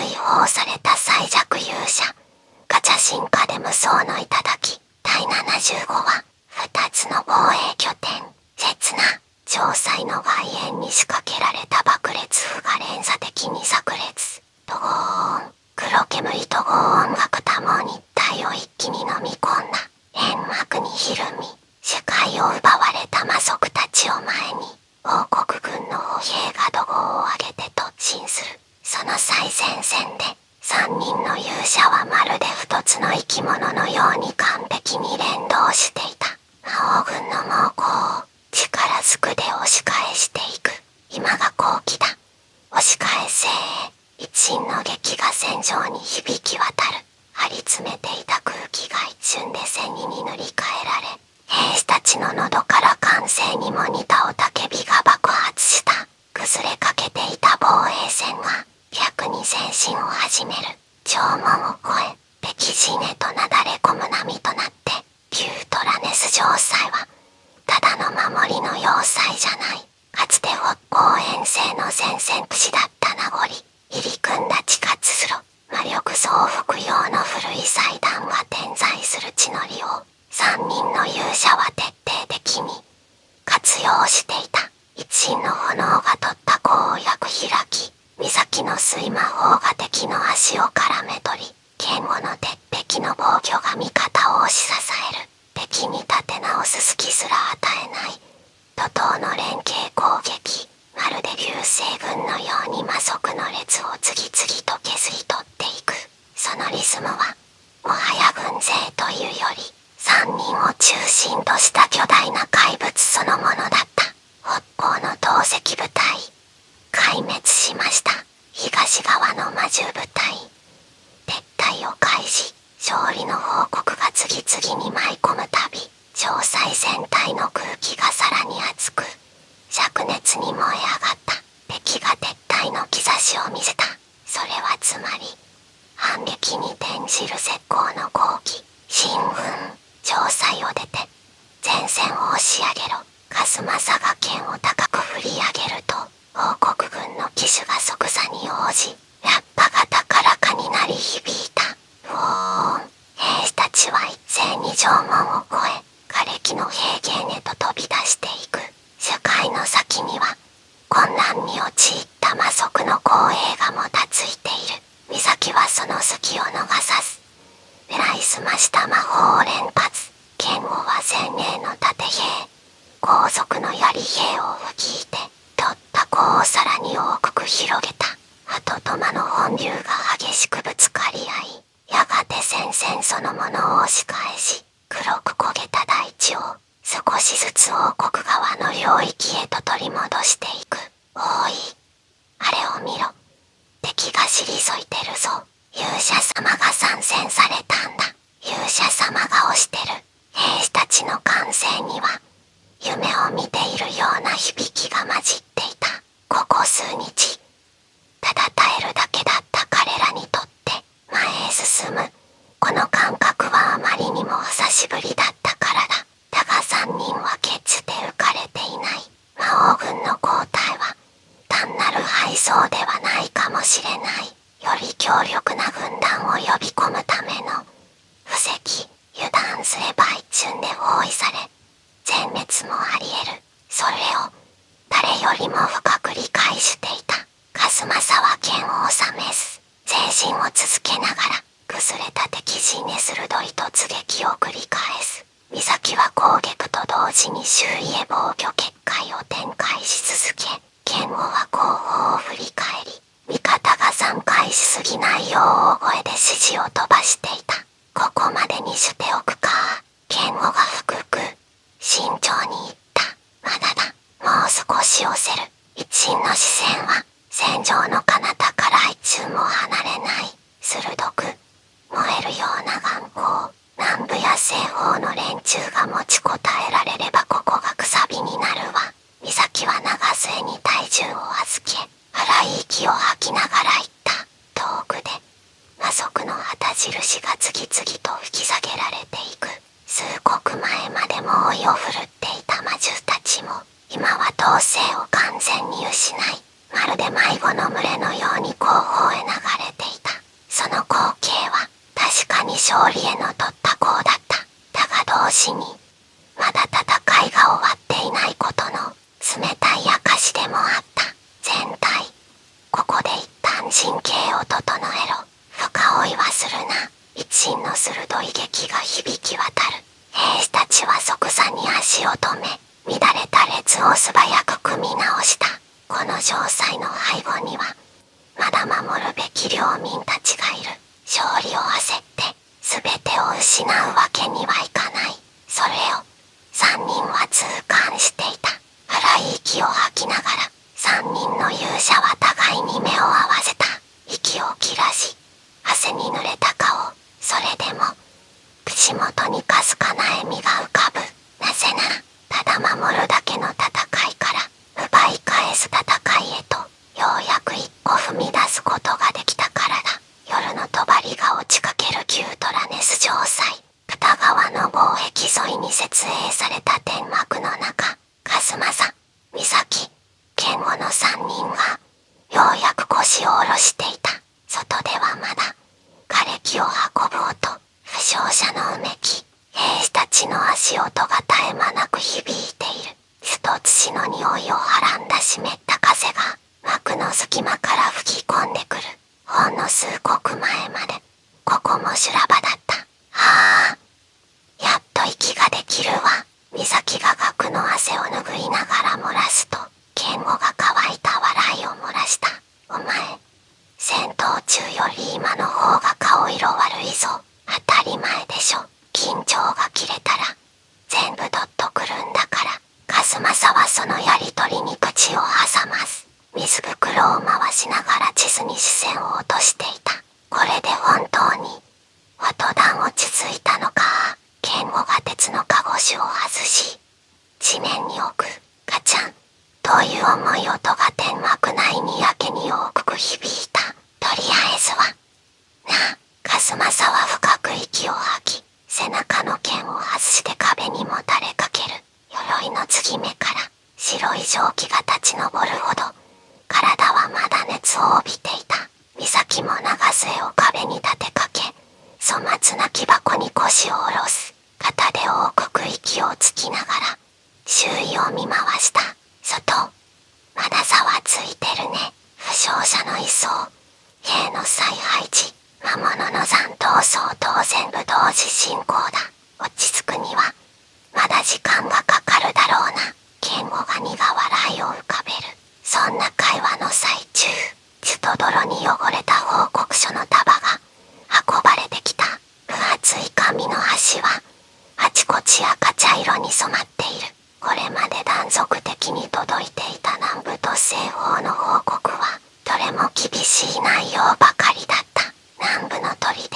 追放された最弱勇者ガチャ進化で無双の頂第75話。2つの防衛拠点。刹那城塞の外縁に仕掛けられた爆裂符が連鎖的に炸裂。とごーん。黒煙とご音楽ともに体を一気に飲み込んだ。煙幕にひるみ視界を奪われた魔族たちを前に王国軍の歩兵が怒号を上げて突進する。その最前線で3人の勇者はまるで一つの生き物のように完璧に連動していた。魔王軍の猛攻を力ずくで押し返していく。今が好機だ。押し返せ。一陣の撃が戦場に響き渡る。張り詰めていた空気が一瞬で戦意に塗り替えられ、兵士たちの喉から歓声にも似た雄たけびが爆発した。崩れかけていた防衛線が逆に前進を始める。城門を越え敵陣へとなだれ込む波となって、ピュートラネス城塞はただの守りの要塞じゃない。かつて北方遠征の前線駆使だった名残。入り組んだ地下通路、魔力増幅用の古い祭壇が点在する地の利を3人の勇者は徹底的に活用していた。一陣の炎が取った弧を約開き、岬の水魔法が敵の足を絡め取り、堅固の鉄壁の防御が味方を押し支える。敵に立て直す隙すら与えない怒涛の連携攻撃。まるで流星群のように魔族の列を次々と削り取っていく。そのリズムはもはや軍勢というより3人を中心とした巨大な怪物そのものだった。北方の投石部隊壊滅しました。東側の魔獣部隊撤退を開始。勝利の報告が次々に舞い込むたび、城塞全体の空気がさらに熱く灼熱に燃え上がった。敵が撤退の兆しを見せた。それはつまり反撃に転じる絶好の好機。進軍。城塞を出て前線を押し上げろ。カスマサが剣を高く振り上げると、王国軍の騎手が即座に応じ、ラッパが高らかに鳴り響いた。うおーん。兵士たちは一斉に城門を越え、瓦礫の平原へと飛び出していく。視界の先には混乱に陥った魔族の護衛がもたついている。岬はその隙を逃さず狙いすました魔法を連発。剣豪は前衛の盾兵、後続の槍兵を吹きいて取った弧をさらに大きく広げた。鳩と魔の本流が激しくぶつかり合い、やがて戦線そのものを押し返し、黒く焦げた大地を少しずつ王国側の領域へと取り戻していく。おい、あれを見ろ。敵が退いてるぞ。勇者様が参戦されたんだ。勇者様が押してる。兵士たちの歓声には夢を見ているような響きが混じっていた。ここ数日ただ耐えるだけだった彼らにとって、前へ進むこの感覚はあまりにも久しぶりだったからだ。だが3人は決して浮かれていない。魔王軍の交代は単なる敗走ではないかもしれない。より強力な軍団を呼び込むための布石。油断すれば一瞬で包囲され全滅もあり得る。それを誰よりも深く理解していた。カスマサは剣を収めず前進を続けながら崩れた敵陣へ鋭い突撃を繰り返す。岬は攻撃と同時に周囲へ防御結界を展開し続け、剣豪は後方を振り返り、味方が散開しすぎないよう大声で指示を飛ばしていた。ここまでにしておくか。剣豪が低く慎重に言った。まだだ。もう少し押せる。一陣の視線は戦場の彼方から一瞬も離れない。鋭く燃えるような眼光。南部や西方の連中が持ちこたえられればここがくさびになるわ。岬は長末に体重を預け、荒い息を吐きながら言った。遠くで魔族の旗印が次々と吹き下げられていく。数刻前まで猛威を振るっていた魔獣たちも今は統制を完全に失い、まるで迷子の群れのよ勝利への取った功だった。だが同時にまだ戦いが終わっていないことの冷たい証でもあった。全体、ここで一旦陣形を整えろ。深追いはするな。一陣の鋭い撃が響き渡る。兵士たちは即座に足を止め、乱れた列を素早く組み直した。この城塞の背後にはまだ守るべき領民たちがいる。勝利を焦って全てを失うわけにはいかない。それを3人は痛感していた。深い息を吐きながら3人の勇者は互いに目を合わせた。息を切らし汗に濡れた顔。それでも口元にかすかな笑みが浮かぶ。なぜならただ守るだけの戦いから奪い返す戦いへとようやく一歩踏み出すことができたからだ。夜の帳が落ちかける旧トラネス城塞。片側の防壁沿いに設営された天幕の中、数正、美咲、健吾の3人がようやく腰を下ろしていた。外ではまだ瓦礫を運ぶ音、負傷者のうめき、兵士たちの足音が絶え間なく響いている。巣と土の匂いをはらんだ湿った風が幕の隙間から吹き込んでくる。ほんの数刻前までここも修羅場だった。はあ、やっと息ができるわ。美咲が額の汗を拭いながら漏らすと、健吾が乾いた笑いを漏らした。お前、戦闘中より今の方が顔色悪いぞ。当たり前でしょ。緊張が切れたら全部どっとくるんだから。数正はそのやりとりに口を挟ます。水袋を回しながら地図に視線を落としていた。これで本当に音段落ち着いたのか。健吾が鉄のカゴシを外し地面に置く。ガチャンという重い音が天幕内にやけに大きく響いた。とりあえずはなあ。数正は深く息を吐き、背中の剣を外して壁にもたれかける。鎧の継ぎ目から白い蒸気が立ち上るほど体はまだ熱を帯びていた。美咲も長杖を壁に立てかけ、粗末な木箱に腰を下ろす。片手を大きく息をつきながら周囲を見回した。外、まだざわついてるね。負傷者の移送、兵の再配置、魔物の残党相当全部同時進行だ。落ち着くにはまだ時間がかかるだろうな。健吾が苦笑いを浮かべる。そんな会話の最中、血と泥に汚れた報告書の束が運ばれてきた。分厚い紙の端はあちこち赤茶色に染まっている。これまで断続的に届いていた南部と西方の報告はどれも厳しい内容ばかりだった。南部の砦、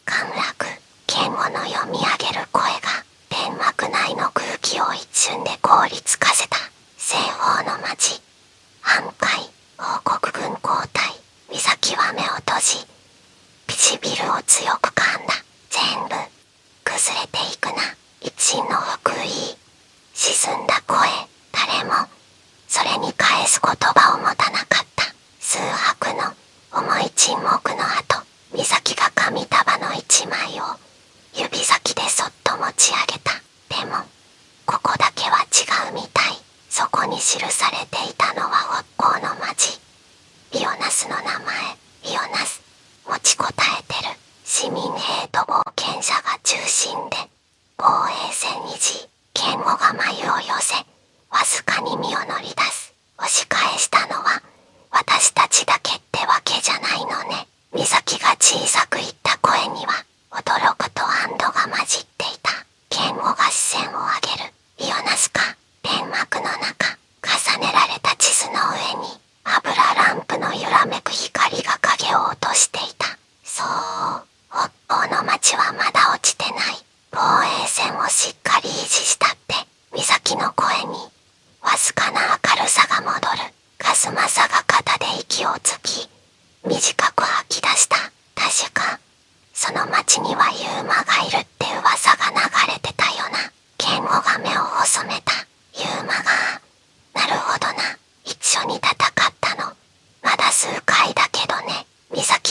陥落、健吾の読み上げる声が天幕内の空気を一瞬で凍りつかせた。西方の町、半壊、王国軍交代。美咲は目を閉じ唇を強く噛んだ。全部崩れていくな。一陣の北緯、沈んだ声。誰もそれに返す言葉を持たなかった。数拍の重い沈黙の後、美咲が紙束の一枚を指先でそっと持ち上げた。でもここだけは違うみたい。そこに記されていたのは北方の町、イオナスの名前。イオナス、持ちこたえてる。市民兵と冒険者が中心で防衛戦維持。健吾が眉を寄せわずかに身を乗り出す。押し返したのは私たちだけってわけじゃないのね。美咲が小さく言った声には驚くと安堵が混じっていた。健吾が視線を上げる。イオナスか。天幕の中、重ねられた地図の上に油ランプの揺らめく光が影を落としていた。そう、北方の町はまだ落ちてない。防衛線をしっかり維持したって。美咲の声にわずかな明るさが戻る。数正が肩で息をつき短く吐き出した。確かその町にはユーマがいるって噂が流れてたよな。健吾が目を細めた。ユーマが、なるほどな。一緒に戦ったのまだ数回だけどね。美咲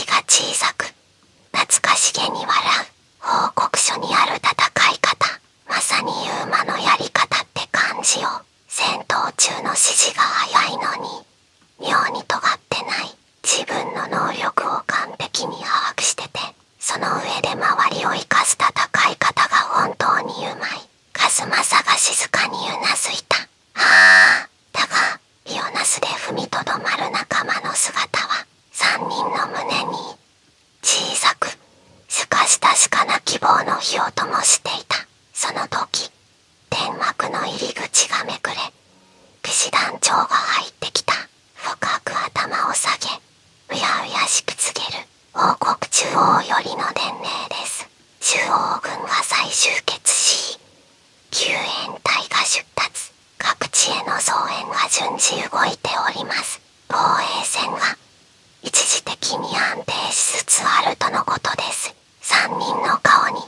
光の火を灯していた。その時、天幕の入り口がめくれ、騎士団長が入ってきた。深く頭を下げ、うやうやしく告げる。王国中央よりの伝令です。中央軍が再集結し、救援隊が出立。各地への増援が順次動いております。防衛線が一時的に安定しつつあるとのことです。3人の顔に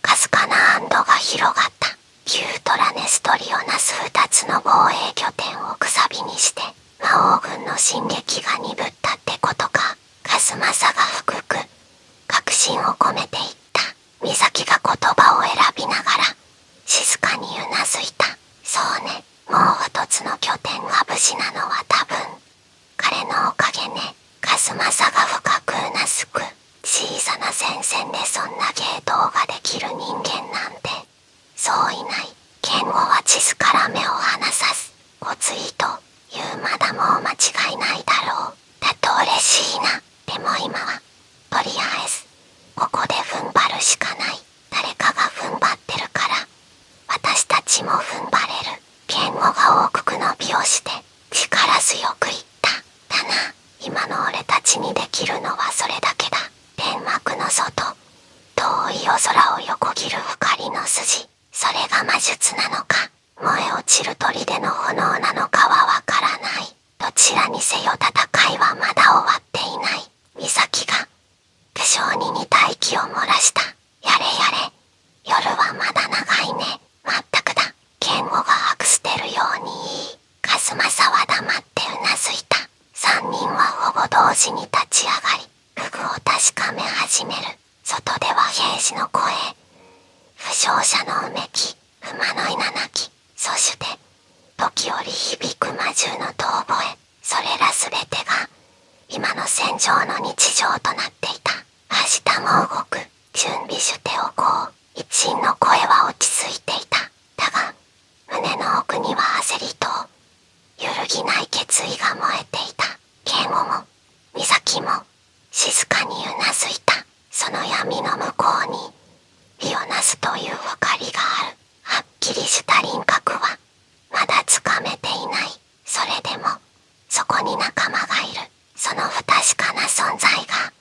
かすかな安堵が広がった。旧トラネストリをなす2つの防衛拠点をくさびにして魔王軍の進撃が鈍ったってことか。カスマサが低く確信を込めていった。美咲が言葉を選びながら静かにうなずいた。そうね、もう一つの拠点が無事なのは多分彼のおかげね。カスマサが深くうなずく。小さな戦線でそんな芸当ができる人間なんてそういない。ケンゴは地図から目を離さず、ゴツイと言うまだもう間違いないだろう。だと嬉しいな。でも今はとりあえずここで踏ん張るしかない。誰かが踏ん張ってるから私たちも踏ん張れる。ケンゴが大くのびをして力強く言った。だな、今の俺たちにできるのはそれだけだ。天幕の外、遠い夜空を横切る光の筋、それが魔術なのか燃え落ちる砦の炎なのかはわからない。どちらにせよ戦いはまだ終わっていない。美咲が苦笑に似た息を漏らした。やれやれ、夜はまだ長いね。まったくだ。ケンゴが吐く捨てるように言い、カスマサは黙ってうなずいた。3人はほぼ同時に立ち上がり、武具を確かめ始める。外では兵士の声、負傷者のうめき、馬のいななき、そして時折響く魔獣の遠吠え。それらすべてが今の戦場の日常となっていた。明日も動く。準備しておこう。一員の声は落ち着いていた。だが胸の奥には焦りと揺るぎない決意が燃えていた。ケンゴも美咲も静かにうなずいた。その闇の向こうに火をなすという光がある。はっきりした輪郭はまだつかめていない。それでもそこに仲間がいる。その不確かな存在が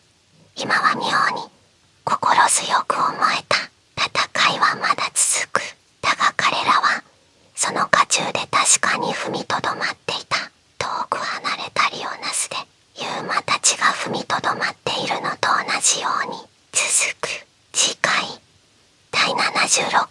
今は妙に心強く思えた。戦いはまだ続く。だが彼らはその渦中で確かに踏みとどまっていた。遠く離れたリオナスでユーマたちが踏みとどまっているのと同じように続く。次回第76